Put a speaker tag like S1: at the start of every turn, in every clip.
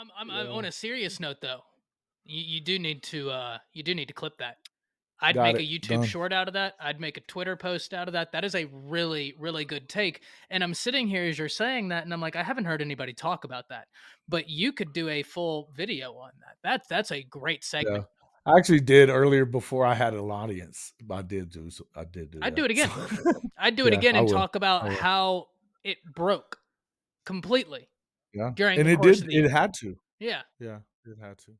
S1: I'm on a serious note though. You do need to clip that. I'd
S2: Got
S1: make a
S2: it.
S1: YouTube
S2: Done.
S1: short out of that. I'd make a Twitter post out of that. That is a really, really good take. And I'm sitting here as you're saying that, and I'm like, I haven't heard anybody talk about that. But you could do a full video on that. That's a great segment.
S2: I actually did earlier before I had an audience. I did do
S1: I'd
S2: that.
S1: do it again. I'd do it
S2: Yeah,
S1: again
S2: I
S1: and
S2: will.
S1: talk about how it broke completely
S2: Yeah.
S1: during
S2: And
S1: the
S2: it
S1: course
S2: did.
S1: of the
S2: It
S1: year.
S2: had to.
S1: Yeah.
S2: Yeah, it had to.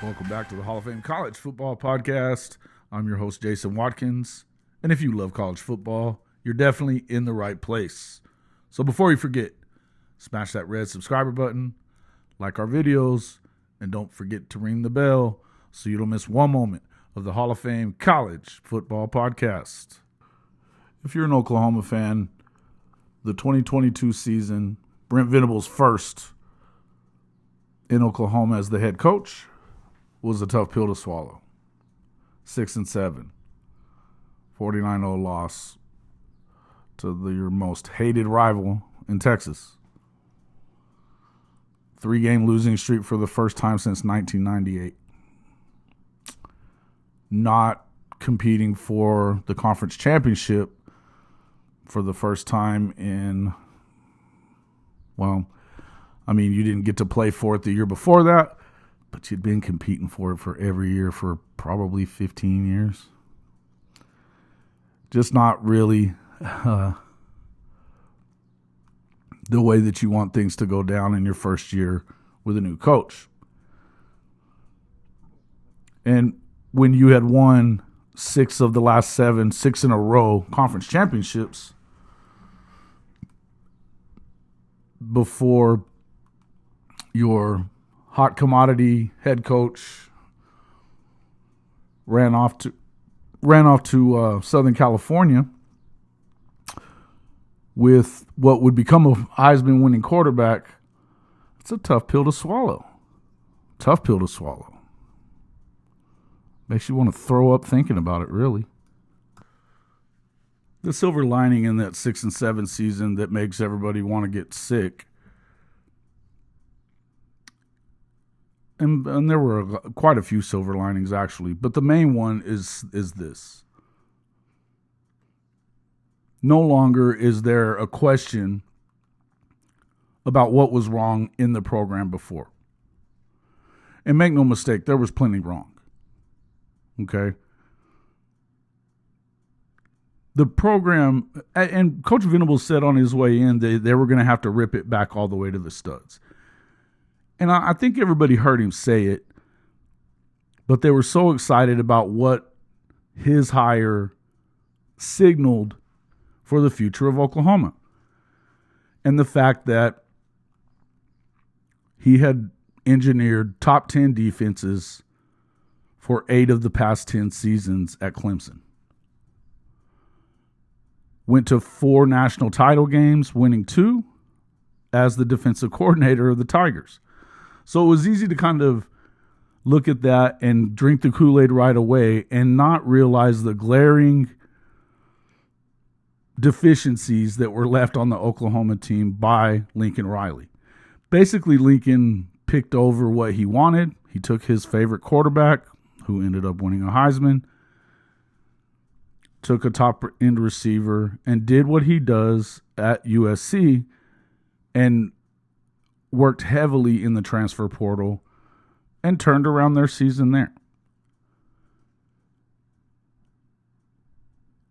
S2: Welcome back to the Hall of Fame College Football Podcast. I'm your host, Jason Watkins. And if you love college football, you're definitely in the right place. So before you forget, smash that red subscriber button, like our videos, and don't forget to ring the bell so you don't miss one moment of the Hall of Fame College Football Podcast. If you're an Oklahoma fan, the 2022 season, Brent Venables' first in Oklahoma as the head coach, was a tough pill to swallow. 6-7, 49-0 loss to your most hated rival in Texas. 3-game losing streak for the first time since 1998. Not competing for the conference championship for the first time in, you didn't get to play for it the year before that, but you'd been competing for it for every year for probably 15 years. Just not really the way that you want things to go down in your first year with a new coach. And when you had won 6 of the last 7, 6 in a row conference championships before your hot commodity head coach ran off to Southern California with what would become a Heisman winning quarterback. It's a tough pill to swallow. Makes you want to throw up thinking about it, really. The silver lining in that 6-7 season that makes everybody want to get sick. And there were quite a few silver linings, actually. But the main one is this. No longer is there a question about what was wrong in the program before. And make no mistake, there was plenty wrong. Okay? The program, and Coach Venables said on his way in, they were going to have to rip it back all the way to the studs. And I think everybody heard him say it, but they were so excited about what his hire signaled for the future of Oklahoma. And the fact that he had engineered top 10 defenses for 8 of the past 10 seasons at Clemson. Went to 4 national title games, winning 2 as the defensive coordinator of the Tigers. So it was easy to kind of look at that and drink the Kool-Aid right away and not realize the glaring deficiencies that were left on the Oklahoma team by Lincoln Riley. Basically, Lincoln picked over what he wanted. He took his favorite quarterback, who ended up winning a Heisman, took a top-end receiver, and did what he does at USC and worked heavily in the transfer portal and turned around their season there.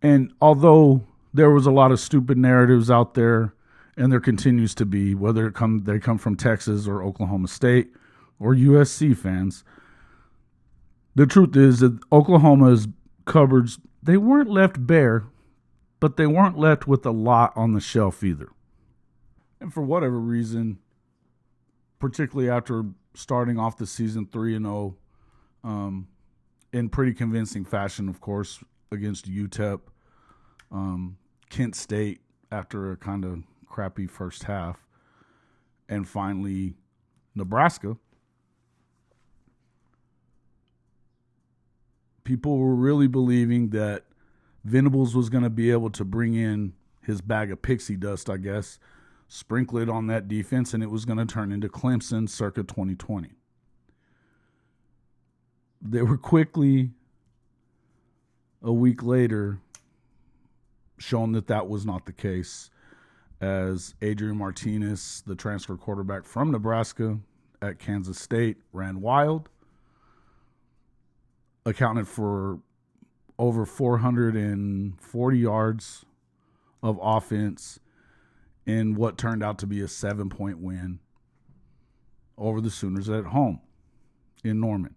S2: And although there was a lot of stupid narratives out there, and there continues to be, whether they come from Texas or Oklahoma State or USC fans, the truth is that Oklahoma's cupboards, they weren't left bare, but they weren't left with a lot on the shelf either. And for whatever reason, particularly after starting off the season 3-0 in pretty convincing fashion, of course, against UTEP, Kent State after a kind of crappy first half, and finally Nebraska, people were really believing that Venables was going to be able to bring in his bag of pixie dust, I guess, sprinkle it on that defense, and it was going to turn into Clemson circa 2020. They were quickly, a week later, shown that that was not the case, as Adrian Martinez, the transfer quarterback from Nebraska at Kansas State, ran wild, accounted for over 440 yards of offense in what turned out to be a 7-point win over the Sooners at home in Norman.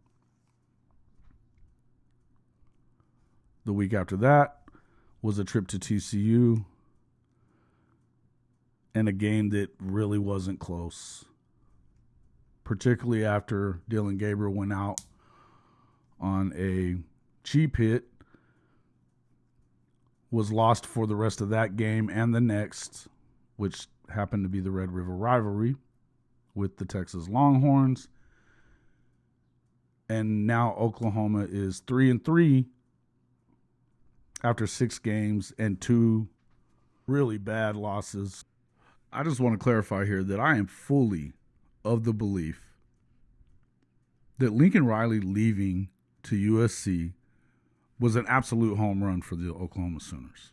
S2: The week after that was a trip to TCU and a game that really wasn't close, particularly after Dylan Gabriel went out on a cheap hit, was lost for the rest of that game and the next, which happened to be the Red River rivalry with the Texas Longhorns. And now Oklahoma is 3-3 after 6 games and 2 really bad losses. I just want to clarify here that I am fully of the belief that Lincoln Riley leaving to USC was an absolute home run for the Oklahoma Sooners.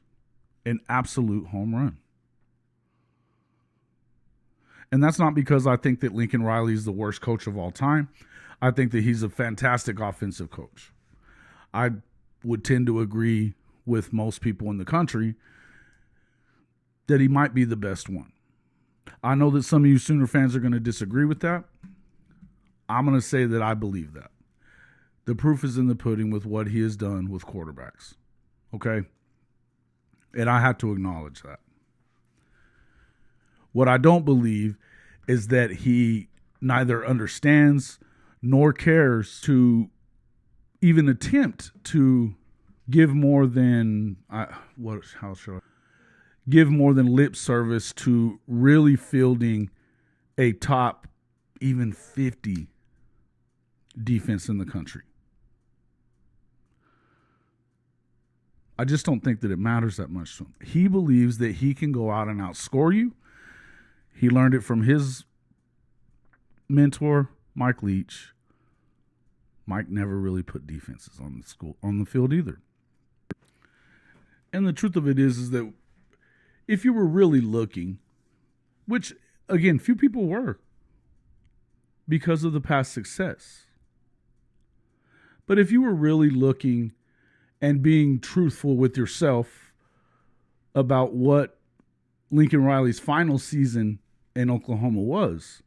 S2: An absolute home run. And that's not because I think that Lincoln Riley is the worst coach of all time. I think that he's a fantastic offensive coach. I would tend to agree with most people in the country that he might be the best one. I know that some of you Sooner fans are going to disagree with that. I'm going to say that I believe that. The proof is in the pudding with what he has done with quarterbacks. Okay? And I have to acknowledge that. What I don't believe is that he neither understands nor cares to even attempt to give more than give more than lip service to really fielding a top even 50 defense in the country. I just don't think that it matters that much to him. He believes that he can go out and outscore you. He learned it from his mentor, Mike Leach. Mike never really put defenses on the field either. And the truth of it is that if you were really looking, which, again, few people were because of the past success. But if you were really looking and being truthful with yourself about what Lincoln Riley's final season in Oklahoma was,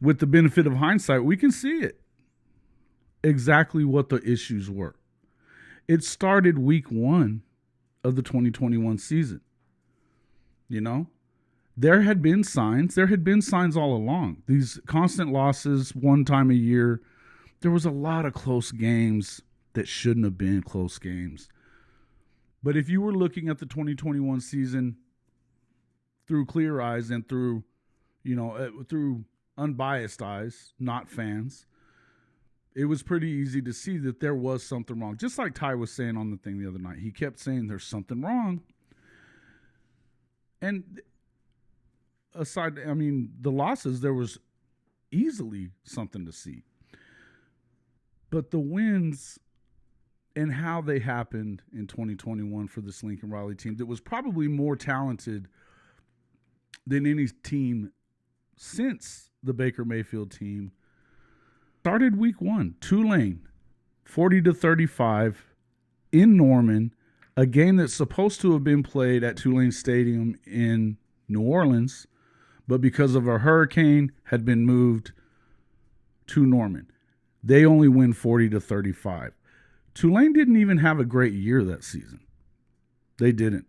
S2: with the benefit of hindsight, we can see it. Exactly what the issues were. It started week 1 of the 2021 season. You know, there had been signs all along. These constant losses, one time a year. There was a lot of close games that shouldn't have been close games. But if you were looking at the 2021 season through clear eyes and through unbiased eyes, not fans, it was pretty easy to see that there was something wrong. Just like Ty was saying on the thing the other night. He kept saying there's something wrong. And the losses, there was easily something to see. But the wins and how they happened in 2021 for this Lincoln Riley team that was probably more talented than any team since the Baker Mayfield team started week 1. Tulane, 40-35 in Norman, a game that's supposed to have been played at Tulane Stadium in New Orleans, but because of a hurricane had been moved to Norman. They only win 40-35. Tulane didn't even have a great year that season. They didn't.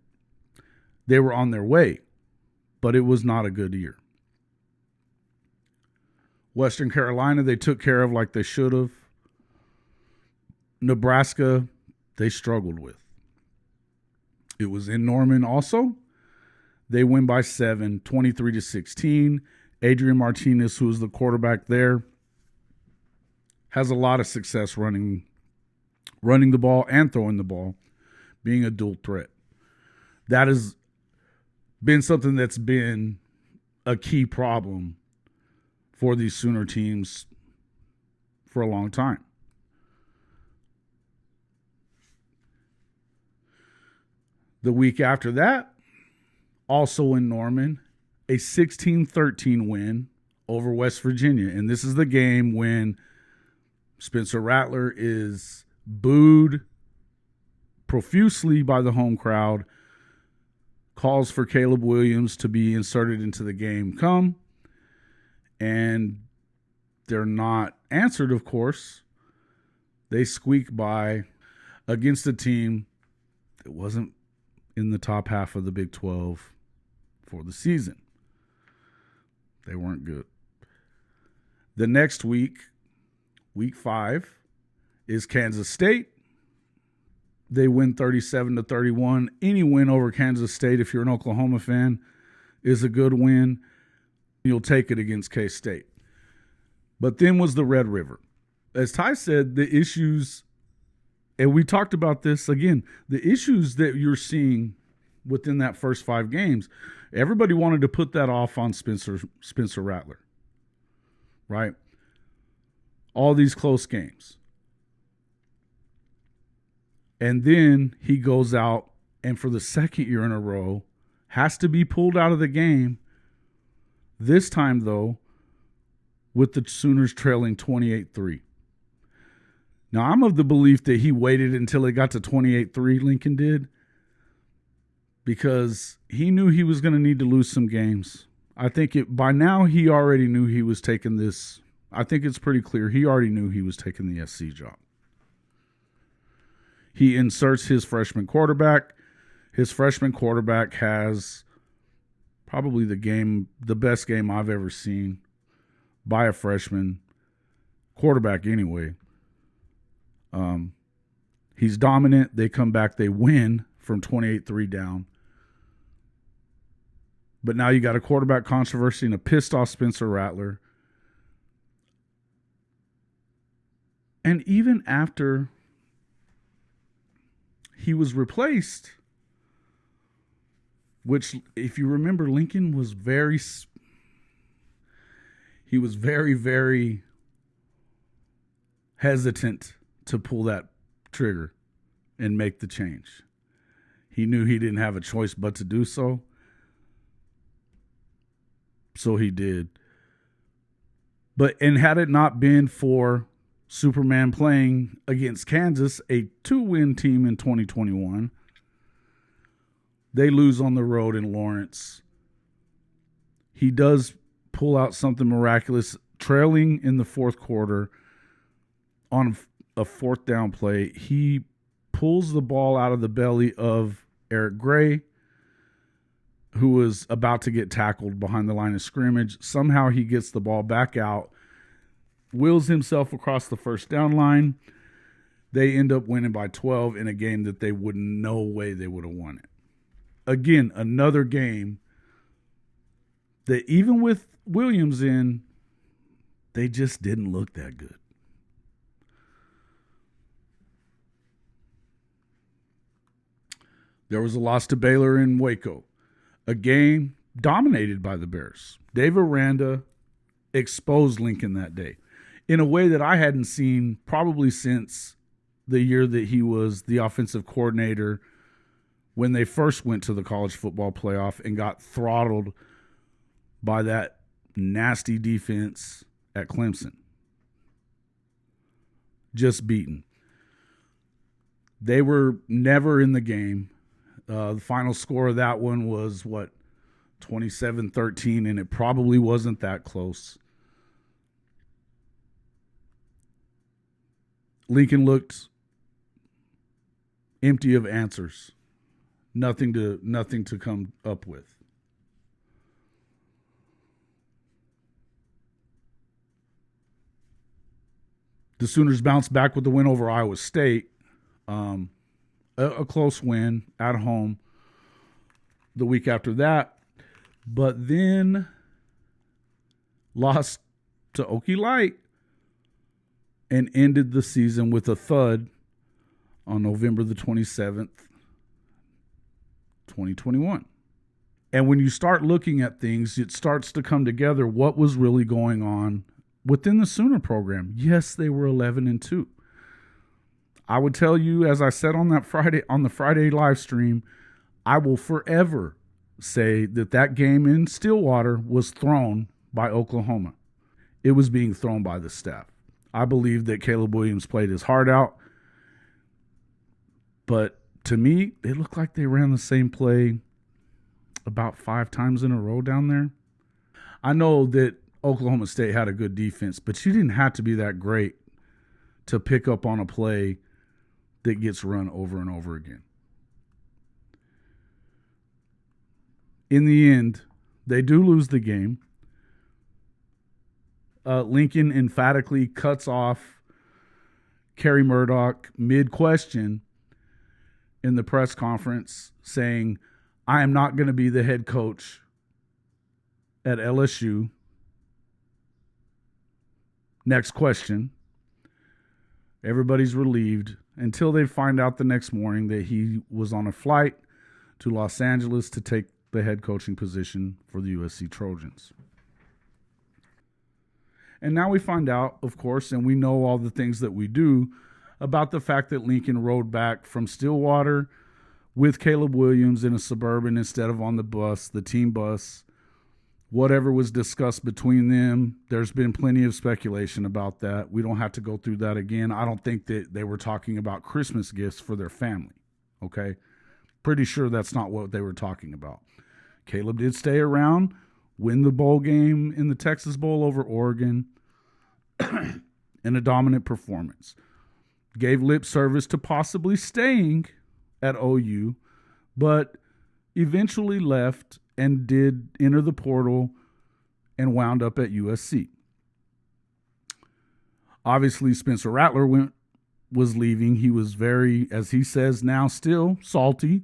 S2: They were on their way, but it was not a good year. Western Carolina, they took care of like they should have. Nebraska, they struggled with. It was in Norman also. They win by 7, 23-16. Adrian Martinez, who is the quarterback there, has a lot of success running the ball and throwing the ball, being a dual threat. That has been something that's been a key problem for these Sooner teams for a long time. The week after that, also in Norman, a 16-13 win over West Virginia. And this is the game when Spencer Rattler is booed profusely by the home crowd, calls for Caleb Williams to be inserted into the game and they're not answered, of course. They squeak by against a team that wasn't in the top half of the Big 12 for the season. They weren't good. The next week, week 5, is Kansas State. They win 37-31. Any win over Kansas State, if you're an Oklahoma fan, is a good win. You'll take it against K-State. But then was the Red River. As Ty said, the issues, and we talked about this again, the issues that you're seeing within that first 5 games, everybody wanted to put that off on Spencer Rattler, right? All these close games. And then he goes out and for the second year in a row has to be pulled out of the game. This time, though, with the Sooners trailing 28-3. Now, I'm of the belief that he waited until it got to 28-3, Lincoln did, because he knew he was going to need to lose some games. I think by now he already knew he was taking this. I think it's pretty clear he already knew he was taking the SC job. He inserts his freshman quarterback. His freshman quarterback has probably the best game I've ever seen by a freshman quarterback anyway. He's dominant. They come back. They win from 28-3 down. But now you got a quarterback controversy and a pissed off Spencer Rattler. And even after he was replaced, which, if you remember, Lincoln was very, very hesitant to pull that trigger and make the change. He knew he didn't have a choice but to do so. So he did. And had it not been for Superman playing against Kansas, a 2-win team in 2021, they lose on the road in Lawrence. He does pull out something miraculous, trailing in the fourth quarter on a 4th down play. He pulls the ball out of the belly of Eric Gray, who was about to get tackled behind the line of scrimmage. Somehow he gets the ball back out, wheels himself across the first down line. They end up winning by 12 in a game that they would no way they would have won it. Again, another game that even with Williams in, they just didn't look that good. There was a loss to Baylor in Waco, a game dominated by the Bears. Dave Aranda exposed Lincoln that day in a way that I hadn't seen probably since the year that he was the offensive coordinator when they first went to the college football playoff and got throttled by that nasty defense at Clemson. Just beaten. They were never in the game. The final score of that one was, 27-13, and it probably wasn't that close. Lincoln looked empty of answers. Nothing to come up with. The Sooners bounced back with the win over Iowa State. A close win at home the week after that. But then lost to Okie Light and ended the season with a thud on November the 27th, 2021. And when you start looking at things, it starts to come together what was really going on within the Sooner program. Yes, they were 11-2. I would tell you, as I said on the Friday live stream, I will forever say that game in Stillwater was thrown by Oklahoma. It was being thrown by the staff. I believe that Caleb Williams played his heart out. But to me, it looked like they ran the same play about 5 times in a row down there. I know that Oklahoma State had a good defense, but you didn't have to be that great to pick up on a play that gets run over and over again. In the end, they do lose the game. Lincoln emphatically cuts off Kerry Murdoch mid-question in the press conference, saying, "I am not going to be the head coach at LSU. Next question." Everybody's relieved until they find out the next morning that he was on a flight to Los Angeles to take the head coaching position for the USC Trojans. And now we find out, of course, and we know all the things that we do about the fact that Lincoln rode back from Stillwater with Caleb Williams in a Suburban instead of on the bus, the team bus. Whatever was discussed between them, there's been plenty of speculation about that. We don't have to go through that again. I don't think that they were talking about Christmas gifts for their family, okay? Pretty sure that's not what they were talking about. Caleb did stay around, win the bowl game in the Texas Bowl over Oregon in a dominant performance. Gave lip service to possibly staying at OU, but eventually left and did enter the portal and wound up at USC. Obviously, Spencer Rattler was leaving. He was very, as he says now, still salty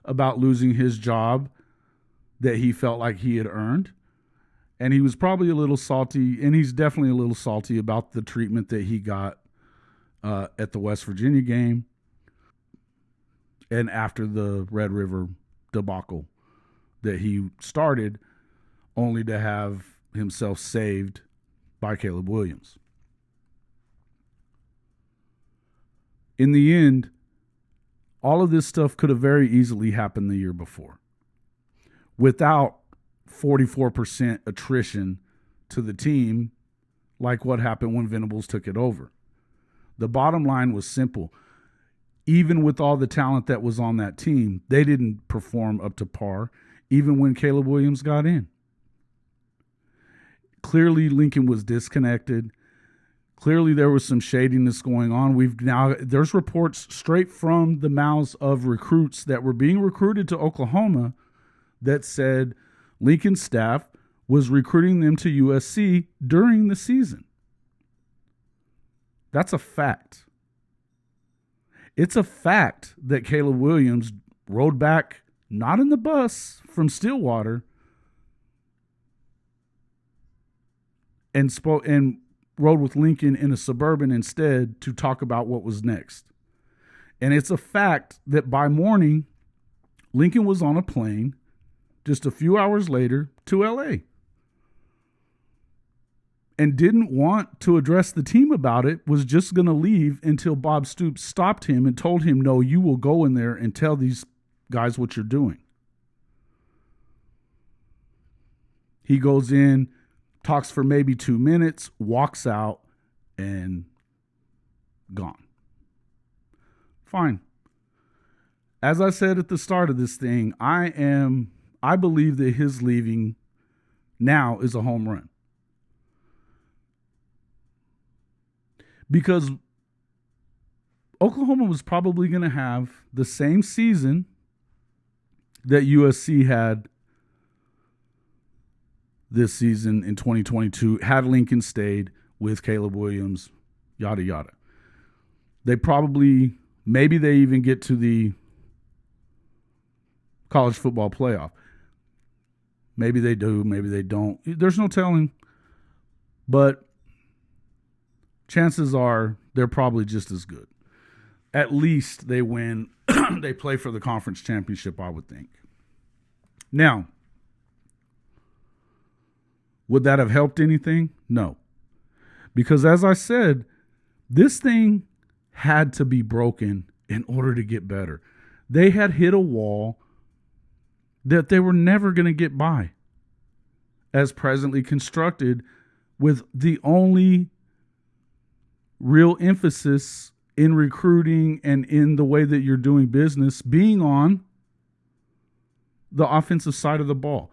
S2: about losing his job that he felt like he had earned. And he was probably a little salty, and he's definitely a little salty about the treatment that he got at the West Virginia game and after the Red River debacle that he started, only to have himself saved by Caleb Williams. In the end, all of this stuff could have very easily happened the year before without 44% attrition to the team like what happened when Venables took it over. The bottom line was simple. Even with all the talent that was on that team, they didn't perform up to par, even when Caleb Williams got in. Clearly, Lincoln was disconnected. Clearly, there was some shadiness going on. There's reports straight from the mouths of recruits that were being recruited to Oklahoma that said Lincoln's staff was recruiting them to USC during the season. That's a fact. It's a fact that Caleb Williams rode back, not in the bus from Stillwater, and rode with Lincoln in a Suburban instead to talk about what was next. And it's a fact that by morning, Lincoln was on a plane just a few hours later to LA and didn't want to address the team about it, was just going to leave until Bob Stoops stopped him and told him, "No, you will go in there and tell these guys what you're doing." He goes in, talks for maybe 2 minutes, walks out, and gone. Fine. As I said at the start of this thing, I believe that his leaving now is a home run. Because Oklahoma was probably going to have the same season that USC had this season in 2022, had Lincoln stayed with Caleb Williams, yada, yada. Maybe they even get to the college football playoff. Maybe they do, maybe they don't. There's no telling. But chances are they're probably just as good. At least they win. They play for the conference championship, I would think. Now, would that have helped anything? No. Because as I said, this thing had to be broken in order to get better. They had hit a wall that they were never going to get by as presently constructed, with the only real emphasis in recruiting and in the way that you're doing business being on the offensive side of the ball.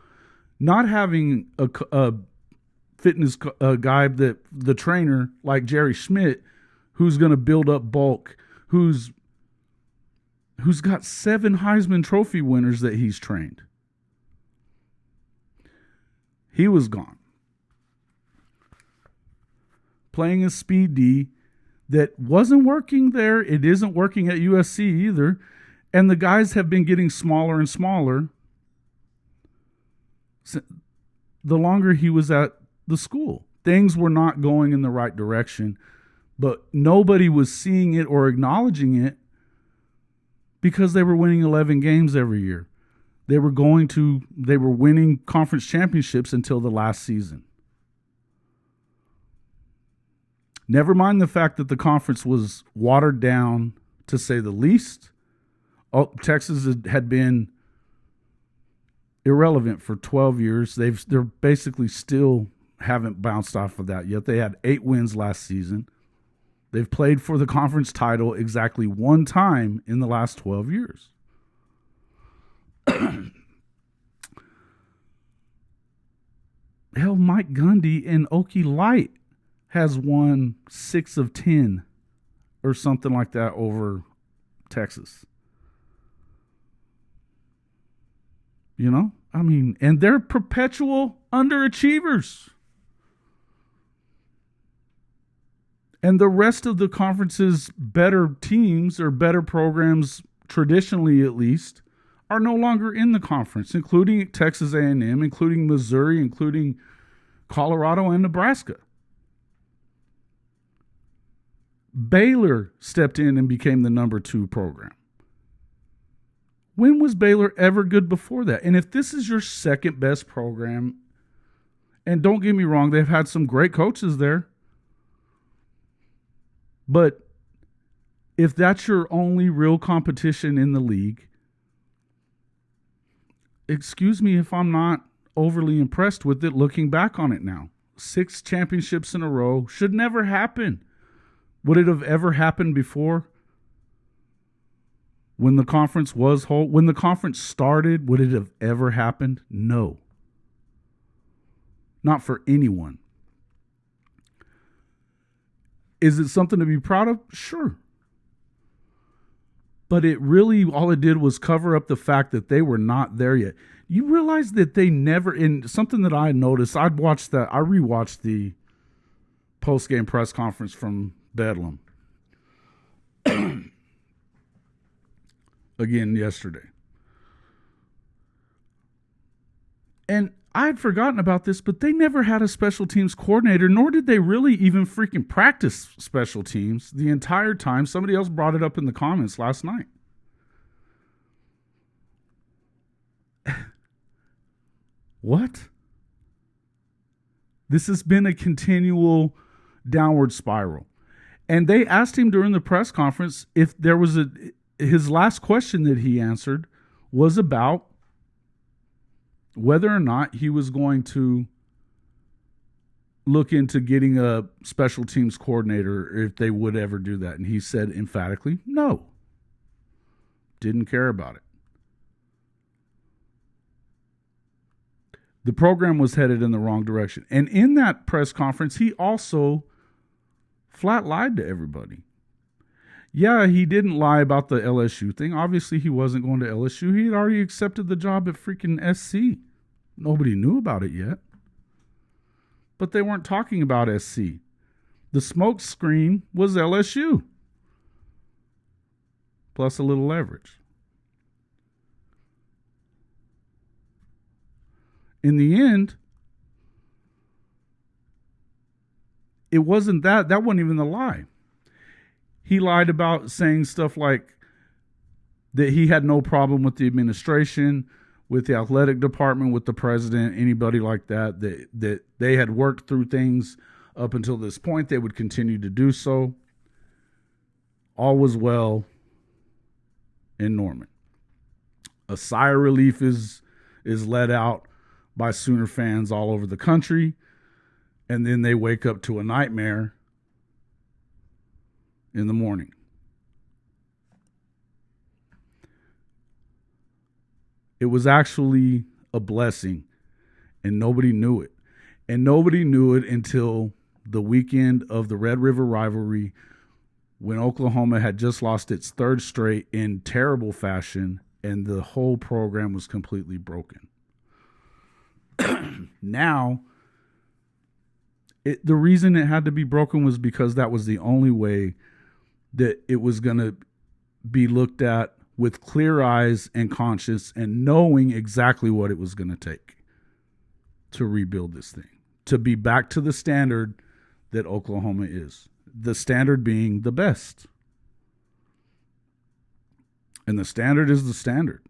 S2: Not having a fitness guy, that the trainer like Jerry Schmidt, who's going to build up bulk, who's got 7 Heisman Trophy winners that he's trained. He was gone. Playing a speed D that wasn't working there. It isn't working at USC either. And the guys have been getting smaller and smaller the longer he was at the school. Things were not going in the right direction, but nobody was seeing it or acknowledging it because they were winning 11 games every year. They were winning conference championships until the last season. Never mind the fact that the conference was watered down, to say the least. Texas had been irrelevant for 12 years. They're basically still haven't bounced off of that yet. They had 8 wins last season. They've played for the conference title exactly 1 time in the last 12 years. Hell, Mike Gundy in Okie Light has won 6 of 10 or something like that over Texas. You know? I mean, and they're perpetual underachievers. And the rest of the conference's better teams or better programs, traditionally at least, are no longer in the conference, including Texas A&M, including Missouri, including Colorado and Nebraska. Baylor stepped in and became the number 2 program. When was Baylor ever good before that? And if this is your second best program, and don't get me wrong, they've had some great coaches there, but if that's your only real competition in the league, excuse me if I'm not overly impressed with it looking back on it now. 6 championships in a row should never happen. Would it have ever happened before? When the conference was whole, when the conference started, would it have ever happened? No. Not for anyone. Is it something to be proud of? Sure. But it really, all it did was cover up the fact that they were not there yet. You realize that they never, in something that I noticed, I rewatched the post-game press conference from Bedlam again yesterday. And I had forgotten about this, but they never had a special teams coordinator, nor did they really even freaking practice special teams the entire time. Somebody else brought it up in the comments last night. What? This has been a continual downward spiral. And they asked him during the press conference if there was his last question that he answered was about whether or not he was going to look into getting a special teams coordinator, if they would ever do that. And he said emphatically, no. Didn't care about it. The program was headed in the wrong direction. And in that press conference, he also flat lied to everybody. Yeah, he didn't lie about the LSU thing. Obviously, he wasn't going to LSU. He had already accepted the job at freaking SC. Nobody knew about it yet. But they weren't talking about SC. The smoke screen was LSU. Plus a little leverage. In the end, it wasn't that. That wasn't even the lie. He lied about saying stuff like that he had no problem with the administration, with the athletic department, with the president, anybody like that, that they had worked through things up until this point. They would continue to do so. All was well in Norman. A sigh of relief is let out by Sooner fans all over the country, and then they wake up to a nightmare in the morning. It was actually a blessing, and nobody knew it. And nobody knew it until the weekend of the Red River rivalry, when Oklahoma had just lost its third straight in terrible fashion, and the whole program was completely broken. Now, the reason it had to be broken was because that was the only way that it was going to be looked at with clear eyes and conscience and knowing exactly what it was going to take to rebuild this thing, to be back to the standard that Oklahoma is. The standard being the best. And the standard is the standard.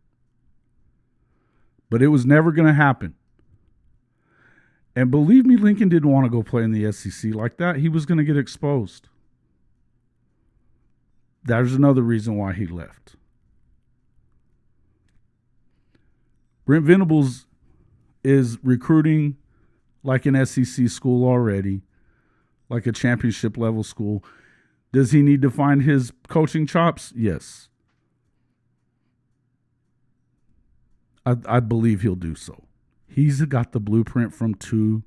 S2: But it was never going to happen. And believe me, Lincoln didn't want to go play in the SEC like that. He was going to get exposed. There's another reason why he left. Brent Venables is recruiting like an SEC school already, like a championship level school. Does he need to find his coaching chops? Yes. I believe he'll do so. He's got the blueprint from 2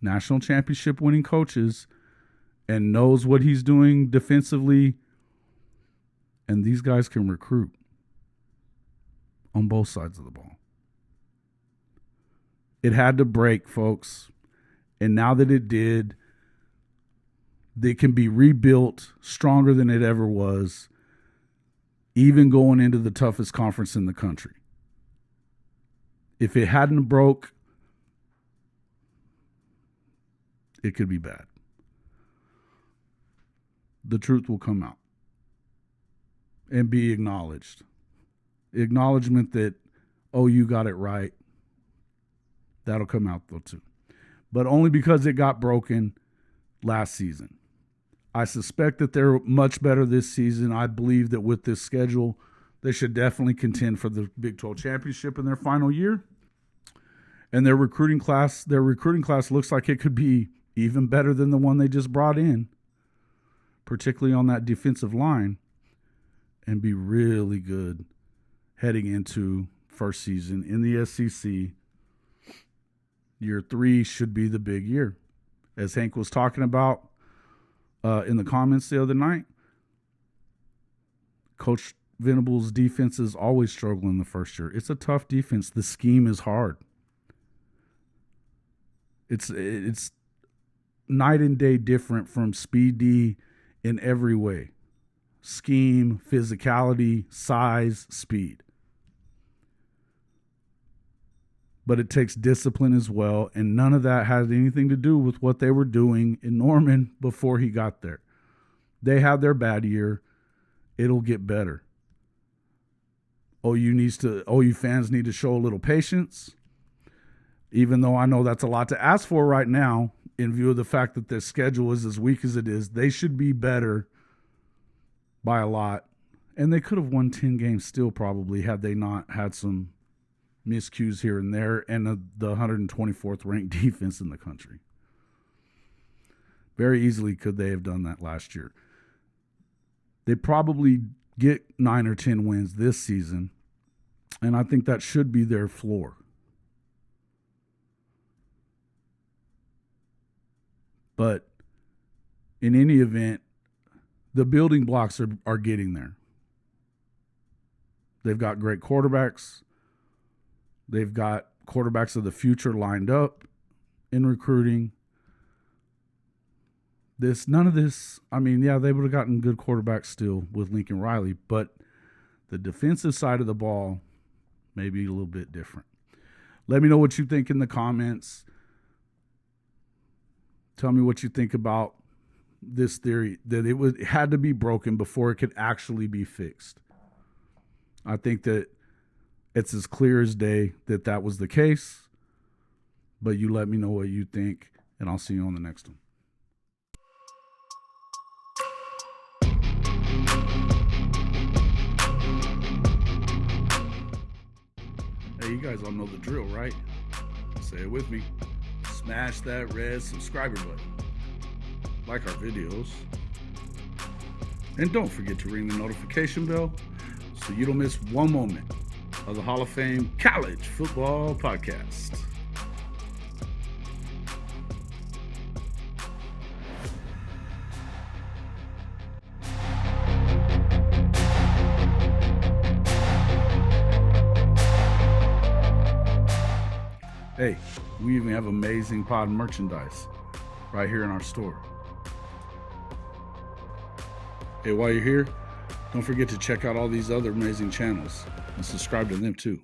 S2: national championship winning coaches and knows what he's doing defensively. And these guys can recruit on both sides of the ball. It had to break, folks. And now that it did, they can be rebuilt stronger than it ever was, even going into the toughest conference in the country. If it hadn't broke, it could be bad. The truth will come out and be acknowledged. Acknowledgement that, oh, you got it right. That'll come out though too. But only because it got broken last season. I suspect that they're much better this season. I believe that with this schedule, they should definitely contend for the Big 12 championship in their final year. And their recruiting class looks like it could be even better than the one they just brought in, particularly on that defensive line, and be really good heading into first season in the SEC. Year 3 should be the big year. As Hank was talking about in the comments the other night, Coach Venables' defenses always struggle in the first year. It's a tough defense. The scheme is hard. It's night and day different from Speed D in every way. Scheme, physicality, size, speed. But it takes discipline as well, and none of that had anything to do with what they were doing in Norman before he got there. They had their bad year. It'll get better. OU fans need to show a little patience. Even though I know that's a lot to ask for right now, in view of the fact that their schedule is as weak as it is, they should be better by a lot. And they could have won 10 games still probably had they not had some miscues here and there and the 124th ranked defense in the country. Very easily could they have done that last year. They probably get 9 or 10 wins this season, and I think that should be their floor. But in any event, the building blocks are getting there. They've got great quarterbacks. They've got quarterbacks of the future lined up in recruiting. None of this, I mean, yeah, they would have gotten good quarterbacks still with Lincoln Riley, but the defensive side of the ball may be a little bit different. Let me know what you think in the comments. Tell me what you think about this theory that it had to be broken before it could actually be fixed. I think that it's as clear as day that was the case, but you let me know what you think, and I'll see you on the next one. Hey, you guys all know the drill, right? Say it with me. Smash that red subscriber button. Like our videos. And don't forget to ring the notification bell so you don't miss one moment of the Hall of Fame College Football Podcast. Hey, we even have amazing pod merchandise right here in our store. Hey, while you're here, don't forget to check out all these other amazing channels and subscribe to them too.